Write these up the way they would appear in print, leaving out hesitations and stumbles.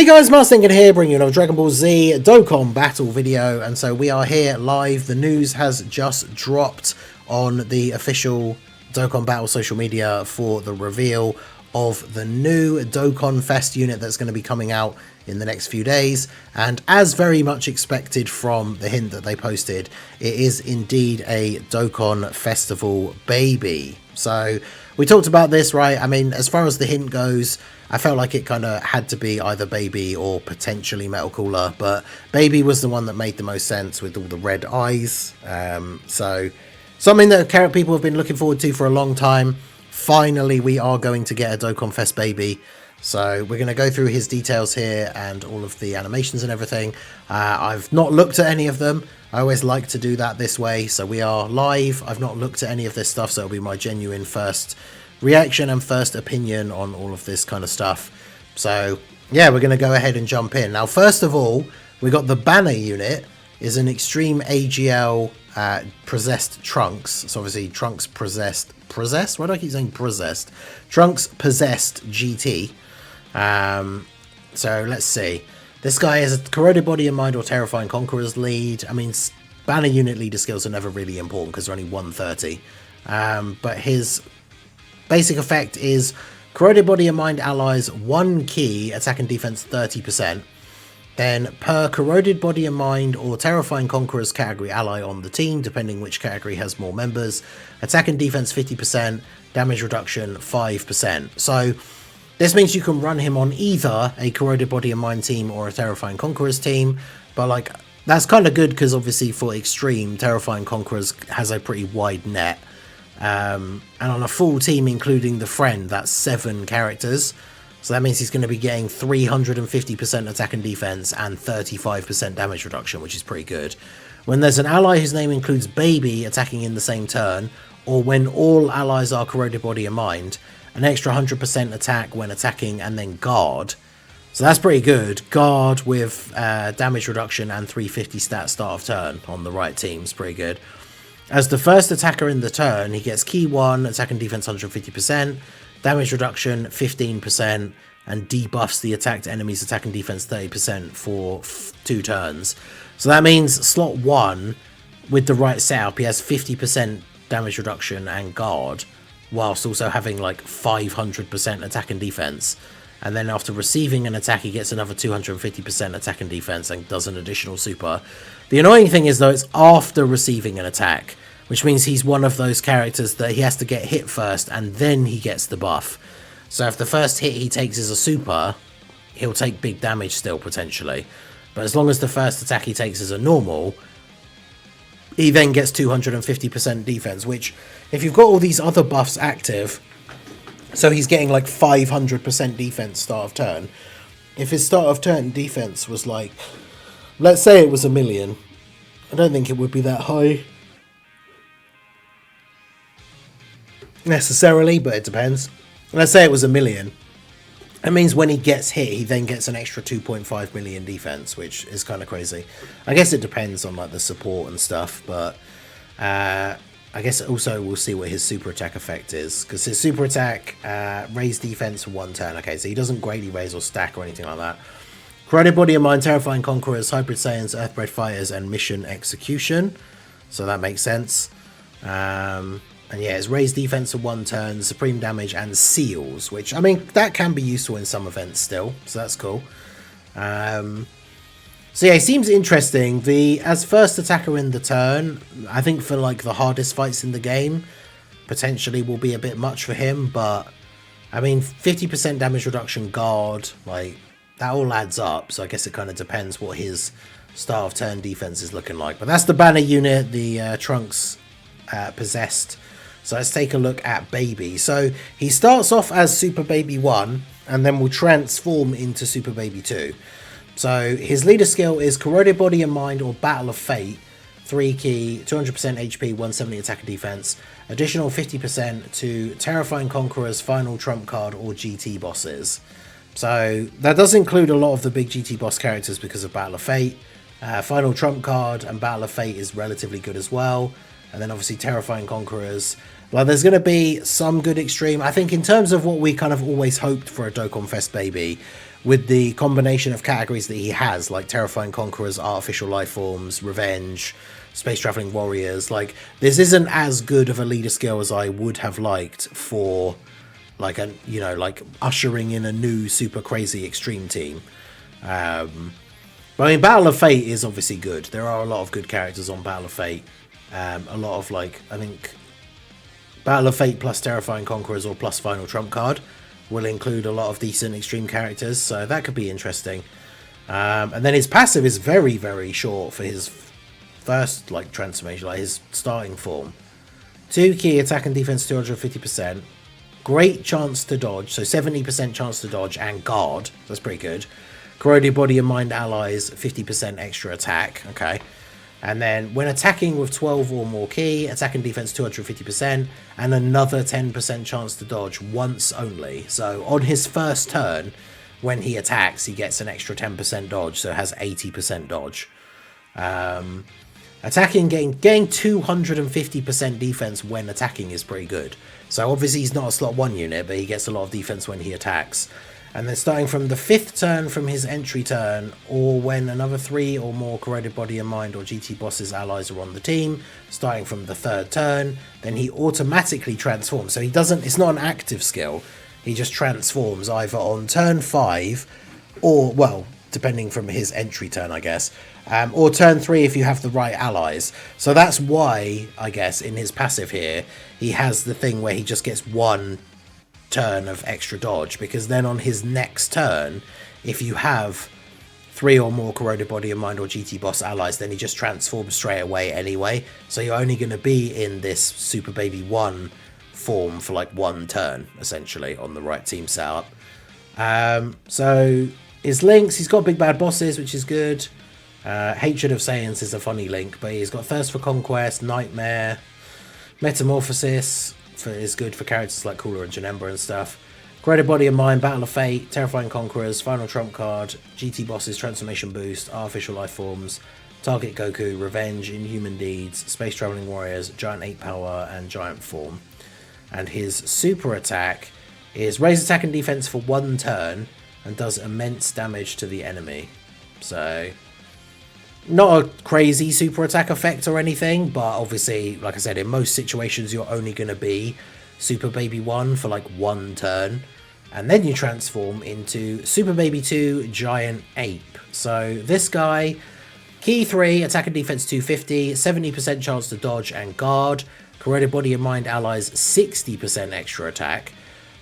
Guys, Marstinkin here, bringing you another Dragon Ball Z Dokkan Battle video, and so we are here live. The news has just dropped on the official Dokkan Battle social media for the reveal of the new Dokkan Fest unit that's going to be coming out in the next few days, and as very much expected from the hint that they posted, it is indeed a Dokkan Festival Baby. So we talked about this, right? I mean, as far as the hint goes, I felt like it kind of had to be either Baby or potentially Metal Cooler, but Baby was the one that made the most sense with all the red eyes. So something that people have been looking forward to for a long time. Finally, we are going to get a Dokkan Fest Baby. So we're going to go through his details here and all of the animations and everything. I've not looked at any of them. I always like to do that this way. So we are live. I've not looked at any of this stuff, so it'll be my genuine first reaction and first opinion on all of this kind of stuff. So yeah, we're going to go ahead and jump in. Now, first of all, we got the banner unit is an Extreme AGL possessed Trunks. So obviously Trunks possessed, why do I keep saying possessed? Trunks possessed GT. So let's see. This guy has a corroded body and mind or terrifying conqueror's lead. I mean, banner unit leader skills are never really important because they're only 130. But his basic effect is corroded body and mind allies 1 key, attack and defense 30%. Then per corroded body and mind or terrifying conqueror's category ally on the team, depending which category has more members, attack and defense 50%, damage reduction 5%. So this means you can run him on either a corroded body and mind team or a terrifying conqueror's team, but like that's kind of good because obviously for extreme, terrifying conquerors has a pretty wide net. And on a full team including the friend, that's 7 characters, so that means he's going to be getting 350% attack and defense and 35% damage reduction, which is pretty good. When there's an ally whose name includes Baby attacking in the same turn, or when all allies are corroded body and mind, an extra 100% attack when attacking, and then guard. So that's pretty good. Guard with damage reduction and 350 stat start of turn on the right team is pretty good. As the first attacker in the turn, he gets key 1, attack and defense 150%, damage reduction 15%, and debuffs the attacked enemy's attack and defense 30% for 2 turns. So that means slot 1, with the right setup, he has 50% damage reduction and guard, whilst also having like 500% attack and defense. And then after receiving an attack, he gets another 250% attack and defense and does an additional super. The annoying thing is though, it's after receiving an attack, which means he's one of those characters that he has to get hit first and then he gets the buff. So if the first hit he takes is a super, he'll take big damage still potentially. But as long as the first attack he takes is a normal, he then gets 250% defense, which if you've got all these other buffs active, so he's getting like 500% defense start of turn. If his start of turn defense was like, let's say it was 1 million, I don't think it would be that high necessarily, but it depends. Let's say it was 1 million. That means when he gets hit, he then gets an extra 2.5 million defense, which is kind of crazy. I guess it depends on like the support and stuff, but I guess also we'll see what his super attack effect is, because his super attack raise defense for 1 turn. Okay, so he doesn't greatly raise or stack or anything like that. Corroded body and mind, terrifying conquerors, hybrid saiyans, earthbred fighters, and mission execution. So that makes sense. And yeah, it's raised defense for 1 turn, supreme damage, and seals, which, I mean, that can be useful in some events still, so that's cool. So yeah, he seems interesting. As first attacker in the turn, I think for like the hardest fights in the game, potentially will be a bit much for him, but I mean, 50% damage reduction guard, like, that all adds up, so I guess it kind of depends what his start of turn defense is looking like. But that's the banner unit, the Trunks possessed. So let's take a look at Baby. So he starts off as Super Baby 1 and then will transform into Super Baby 2. So his leader skill is Corroded Body and Mind or Battle of Fate. 3 key, 200% HP, 170 attack and defense. Additional 50% to Terrifying Conqueror's Final Trump Card or GT bosses. So that does include a lot of the big GT boss characters because of Battle of Fate. Final Trump Card and Battle of Fate is relatively good as well. And then obviously Terrifying Conquerors. Like, there's going to be some good extreme. I think in terms of what we kind of always hoped for a Dokkan Fest Baby, with the combination of categories that he has, like Terrifying Conquerors, Artificial Life Forms, Revenge, Space Traveling Warriors, like, this isn't as good of a leader skill as I would have liked for, like, a, you know, like, ushering in a new super crazy extreme team. But I mean, Battle of Fate is obviously good. There are a lot of good characters on Battle of Fate. A lot of, like, I think Battle of Fate plus Terrifying Conquerors or plus Final Trump card will include a lot of decent extreme characters, so that could be interesting. And then his passive is very, very short for his first, like, transformation, like his starting form. 2 key attack and defense 250%. Great chance to dodge, so 70% chance to dodge and guard. That's pretty good. Corroded Body and Mind allies, 50% extra attack. Okay. And then when attacking with 12 or more key, attack and defense 250%, and another 10% chance to dodge once only. So on his first turn, when he attacks, he gets an extra 10% dodge, so has 80% dodge. Attacking, getting 250% defense when attacking is pretty good. So obviously he's not a slot 1 unit, but he gets a lot of defense when he attacks. And then starting from the 5th turn from his entry turn, or when another 3 or more Corroded Body and Mind or GT Boss's allies are on the team, starting from the 3rd turn, then he automatically transforms. So he doesn't, it's not an active skill, he just transforms either on turn 5, or, well, depending from his entry turn, I guess, or turn 3 if you have the right allies. So that's why, I guess, in his passive here, he has the thing where he just gets 1 turn of extra dodge, because then on his next turn, if you have 3 or more Corroded Body and Mind or GT Boss allies, then he just transforms straight away anyway. So you're only going to be in this Super Baby 1 form for like 1 turn, essentially, on the right team setup. So his links, he's got Big Bad Bosses, which is good. Hatred of Saiyans is a funny link, but he's got Thirst for Conquest, Nightmare, Metamorphosis is good for characters like Cooler and Janemba and stuff. Corroded Body and Mind, Battle of Fate, Terrifying Conquerors, Final Trump card, GT Bosses, Transformation Boost, Artificial Life Forms, Target Goku, Revenge, Inhuman Deeds, Space Traveling Warriors, Giant 8 Power, and Giant Form. And his super attack is raise attack and defense for 1 turn and does immense damage to the enemy. So not a crazy super attack effect or anything, but obviously, like I said, in most situations you're only going to be Super Baby 1 for like 1 turn, and then you transform into Super Baby 2 Giant Ape. So this guy, key 3, attack and defense 250, 70% chance to dodge and guard, Corroded Body and Mind allies 60% extra attack,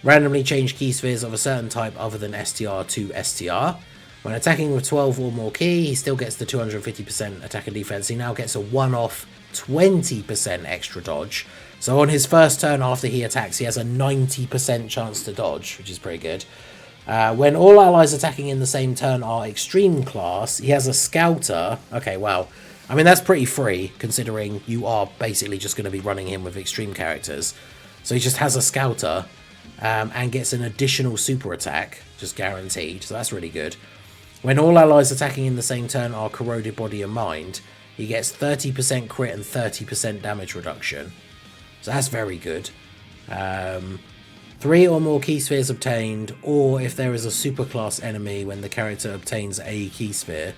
randomly change key spheres of a certain type other than STR to STR. When attacking with 12 or more key, he still gets the 250% attack and defense. He now gets a one-off 20% extra dodge. So on his first turn after he attacks, he has a 90% chance to dodge, which is pretty good. When all allies attacking in the same turn are extreme class, he has a scouter. Okay, wow. I mean, that's pretty free, considering you are basically just going to be running him with extreme characters. So he just has a scouter and gets an additional super attack, just guaranteed. So that's really good. When all allies attacking in the same turn are Corroded Body and Mind, he gets 30% crit and 30% damage reduction. So that's very good. 3 or more key spheres obtained, or if there is a superclass enemy when the character obtains a key sphere,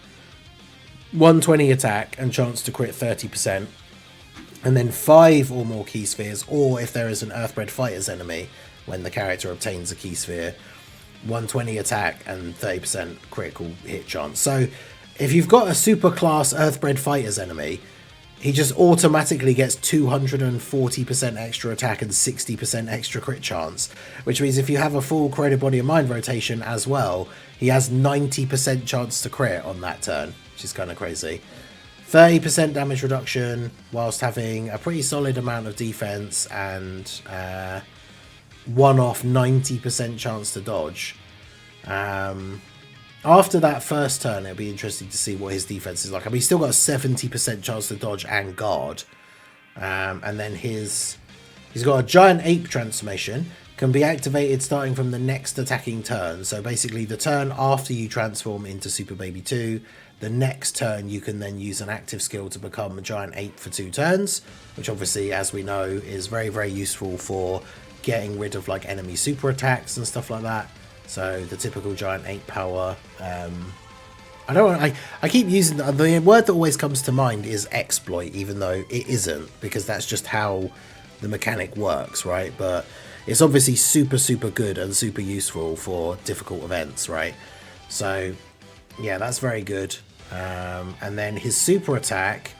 120 attack and chance to crit 30%. And then 5 or more key spheres, or if there is an Earthbred Fighters enemy when the character obtains a key sphere, 120 attack and 30% critical hit chance. So if you've got a super class Earthbred Fighters enemy, he just automatically gets 240% extra attack and 60% extra crit chance, which means if you have a full Corroded Body and Mind rotation as well, he has 90% chance to crit on that turn, which is kind of crazy. 30% damage reduction whilst having a pretty solid amount of defense and one-off 90% chance to dodge. After that first turn, it'll be interesting to see what his defense is like. I mean, he's still got a 70% chance to dodge and guard. And then he's got a Giant Ape transformation. Can be activated starting from the next attacking turn. So basically the turn after you transform into Super Baby 2, the next turn you can then use an active skill to become a Giant Ape for 2 turns. Which obviously, as we know, is very, very useful for getting rid of like enemy super attacks and stuff like that. So the typical giant 8 power. I keep using the word that always comes to mind is exploit, even though it isn't, because that's just how the mechanic works, right? But it's obviously super good and super useful for difficult events, right? So yeah, that's very good. And then his super attack,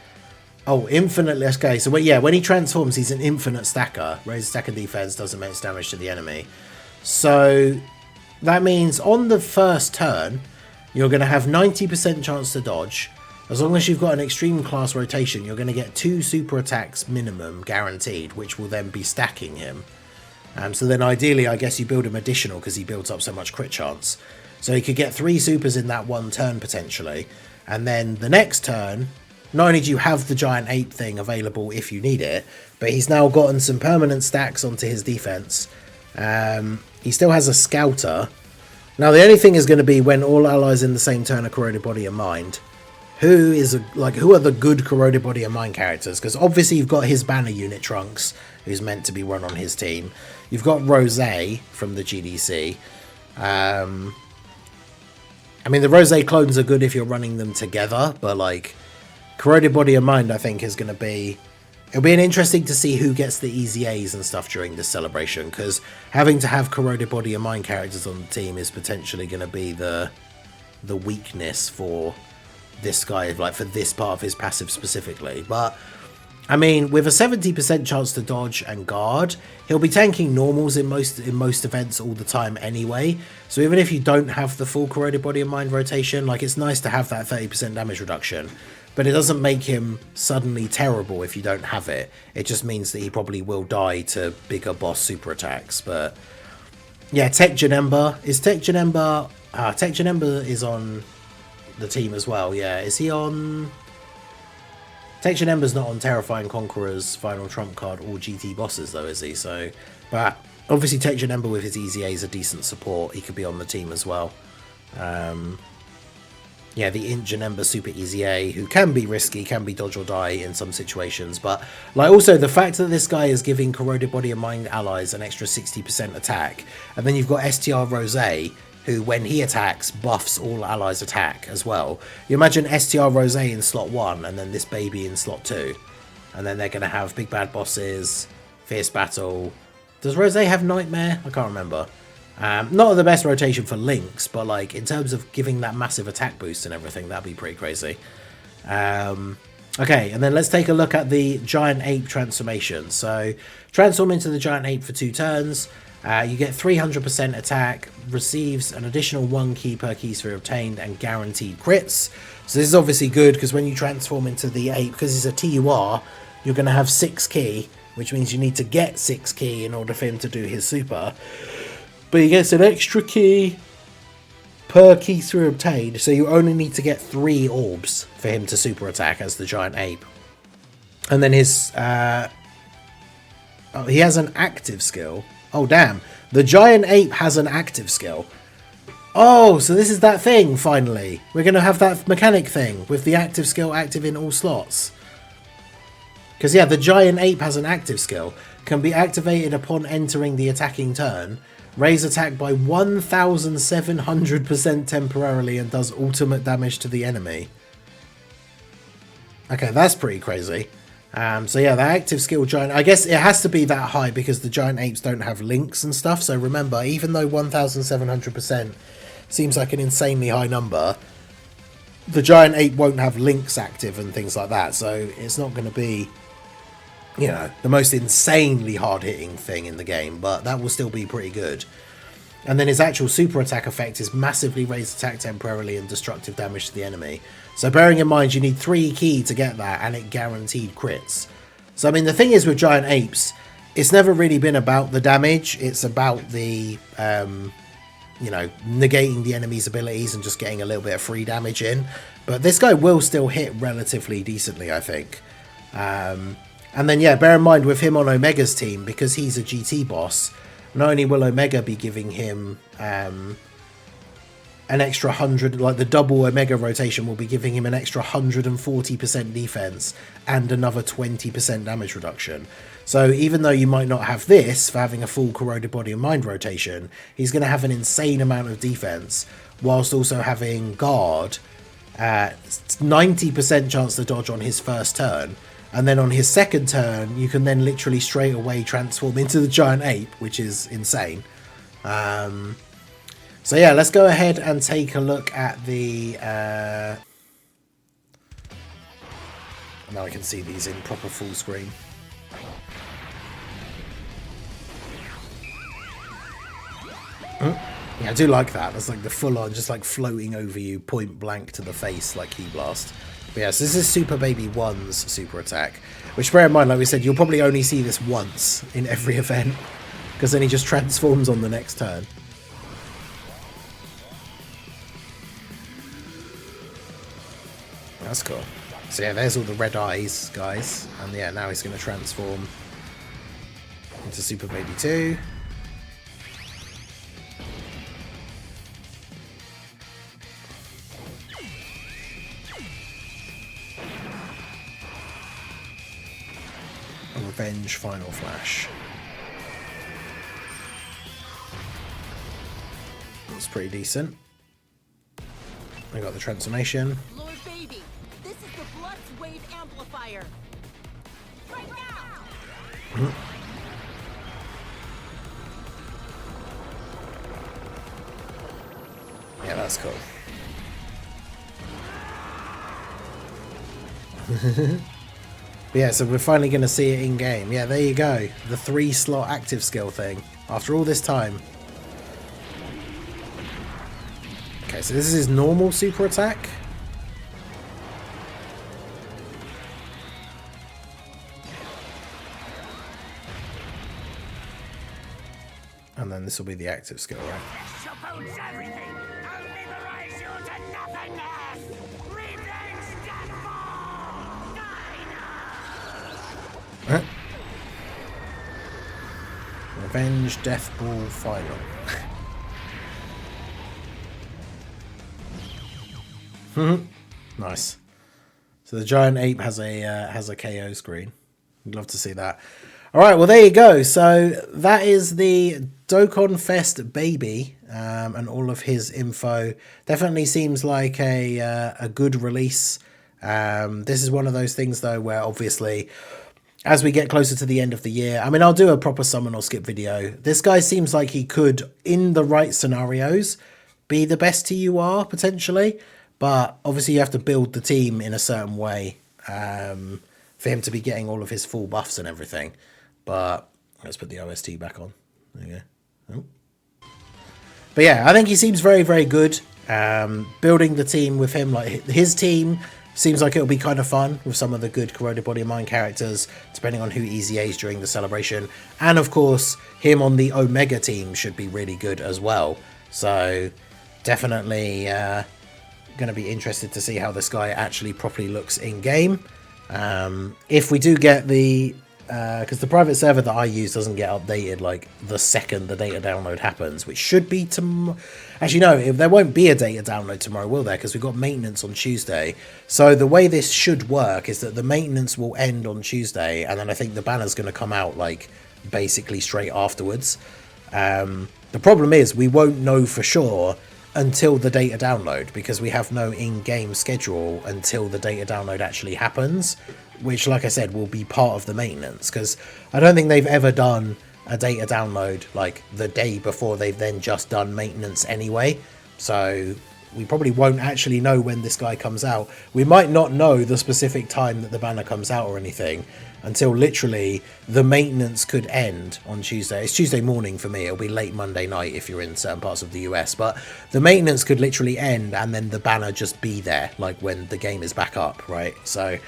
oh, infinitely. Okay, so when he transforms, he's an infinite stacker. Raises attack and defense, does immense damage to the enemy. So that means on the first turn, you're going to have 90% chance to dodge. As long as you've got an extreme class rotation, you're going to get 2 super attacks minimum guaranteed, which will then be stacking him. So then ideally, I guess you build him additional because he builds up so much crit chance. So he could get 3 supers in that one turn potentially. And then the next turn, not only do you have the giant 8 thing available if you need it, but he's now gotten some permanent stacks onto his defense. He still has a scouter. Now the only thing is going to be when all allies in the same turn are corroded body and mind. Who are the good corroded body and mind characters? Because obviously you've got his banner unit Trunks, who's meant to be run on his team. You've got Rose from the GDC. I mean, the Rose clones are good if you're running them together, but like corroded body and mind, I think is going to be. It'll be interesting to see who gets the easy A's and stuff during this celebration, because having to have corroded body and mind characters on the team is potentially going to be the weakness for this guy, like for this part of his passive specifically. But I mean, with a 70% chance to dodge and guard, he'll be tanking normals in most events all the time anyway. So even if you don't have the full corroded body and mind rotation, like it's nice to have that 30% damage reduction. But it doesn't make him suddenly terrible if you don't have it. It just means that he probably will die to bigger boss super attacks. But yeah, Tech Janemba. Is Tech Janemba... Tech Janemba is on the team as well, yeah. Is he on... Tech Janemba's not on Terrifying Conqueror's Final Trump card or GT bosses though, is he? So, but obviously Tech Janemba with his Easy A is a decent support. He could be on the team as well. Yeah, the Int Janemba Super Easy A, who can be risky, can be dodge or die in some situations. But like also the fact that this guy is giving corroded body and mind allies an extra 60% attack. And then you've got STR Rose, who when he attacks buffs all allies attack as well. You imagine STR Rose in slot 1 and then this baby in slot 2. And then they're going to have big bad bosses, fierce battle. Does Rose have nightmare? I can't remember. Not the best rotation for Lynx, but like in terms of giving that massive attack boost and everything, that'd be pretty crazy. Okay, and then let's take a look at the Giant Ape transformation. So transform into the Giant Ape for 2 turns. You get 300% attack, receives an additional 1 key per key sphere obtained, and guaranteed crits. So this is obviously good because when you transform into the ape, because it's a TUR, you're going to have 6 key, which means you need to get 6 key in order for him to do his super. But he gets an extra key per key sphere obtained, so you only need to get 3 orbs for him to super attack as the Giant Ape. And then his... he has an active skill. Oh, damn. The Giant Ape has an active skill. Oh, so this is that thing, finally. We're going to have that mechanic thing with the active skill active in all slots. Because, yeah, the Giant Ape has an active skill. Can be activated upon entering the attacking turn. Raise attack by 1,700% temporarily and does ultimate damage to the enemy. Okay, that's pretty crazy. So yeah, the active skill giant, I guess it has to be that high because the giant apes don't have links and stuff. So remember, even though 1,700% seems like an insanely high number, the giant ape won't have links active and things like that. So it's not going to be, you know, the most insanely hard-hitting thing in the game, but that will still be pretty good. And then his actual super attack effect is massively raised attack temporarily and destructive damage to the enemy. So bearing in mind you need 3 key to get that, and it guaranteed crits. So I mean, the thing is with giant apes, it's never really been about the damage. It's about the, you know, negating the enemy's abilities and just getting a little bit of free damage in. But this guy will still hit relatively decently, I think. And then, yeah, bear in mind with him on Omega's team, because he's a GT boss, not only will Omega be giving him an extra 100, like the double Omega rotation will be giving him an extra 140% defense and another 20% damage reduction. So even though you might not have this for having a full Corroded Body and Mind rotation, he's going to have an insane amount of defense whilst also having guard at 90% chance to dodge on his first turn. And then on his second turn, you can then literally straight away transform into the Giant Ape, which is insane. So yeah, let's go ahead and take a look at the... now I can see these in proper full screen. Yeah, I do like that. That's like the full-on, just like floating over you, point blank to the face, like Key Blast. But yeah, so this is Super Baby 1's super attack. Which, bear in mind, like we said, you'll probably only see this once in every event, because then he just transforms on the next turn. That's cool. So yeah, there's all the red eyes, guys. And yeah, now he's going to transform into Super Baby 2. Revenge Final Flash. That's pretty decent. I got the transformation. Lord Baby, this is the Blood's Wave Amplifier. Right now. Yeah, that's cool. But yeah, so we're finally going to see it in game. Yeah, there you go. The 3-slot active skill thing. After all this time. Okay, so this is his normal super attack. And then this will be the active skill, right? Revenge Death Ball Final. Nice. So the Giant Ape has a KO screen. I'd love to see that. All right, well there you go. So that is the Dokkan Fest Baby, and all of his info. Definitely seems like a good release. This is one of those things though where obviously, as we get closer to the end of the year, I mean, I'll do a proper summon or skip video. This guy seems like he could, in the right scenarios, be the best TUR potentially. But obviously you have to build the team in a certain way for him to be getting all of his full buffs and everything. But let's put the OST back on. There you go. Oh. But yeah, I think he seems very, very good. Building the team with him, like his team, seems like it'll be kind of fun with some of the good Corroded Body and Mind characters, depending on who Easy A's during the celebration. And of course, him on the Omega team should be really good as well. So definitely going to be interested to see how this guy actually properly looks in game. If we do get the... because the private server that I use doesn't get updated like the second the data download happens, which should be tomorrow. Actually, no, there won't be a data download tomorrow, will there? Because we've got maintenance on Tuesday. So the way this should work is that the maintenance will end on Tuesday, and then I think the banner's going to come out like basically straight afterwards. The problem is we won't know for sure until the data download, because we have no in-game schedule until the data download actually happens, which, like I said, will be part of the maintenance, because I don't think they've ever done a data download like the day before they've then just done maintenance anyway. So we probably won't actually know when this guy comes out. We might not know the specific time that the banner comes out or anything until literally the maintenance could end on Tuesday. It's Tuesday morning for me. It'll be late Monday night if you're in certain parts of the US, but the maintenance could literally end and then the banner just be there like when the game is back up, right? So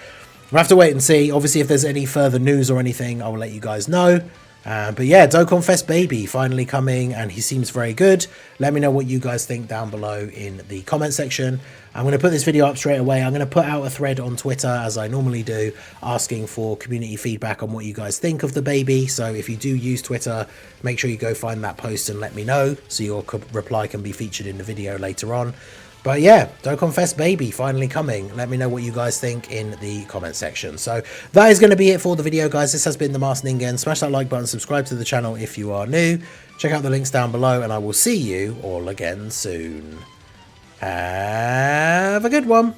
we'll have to wait and see. Obviously, if there's any further news or anything, I will let you guys know. But yeah, Dokkan Fest Baby finally coming, and he seems very good. Let me know what you guys think down below in the comment section. I'm going to put this video up straight away. I'm going to put out a thread on Twitter, as I normally do, asking for community feedback on what you guys think of the baby. So if you do use Twitter, make sure you go find that post and let me know, so your reply can be featured in the video later on. But yeah, Dokkan Fest Baby finally coming. Let me know what you guys think in the comment section. So that is going to be it for the video, guys. This has been the Masked Ningen. Smash that like button, subscribe to the channel if you are new. Check out the links down below, and I will see you all again soon. Have a good one.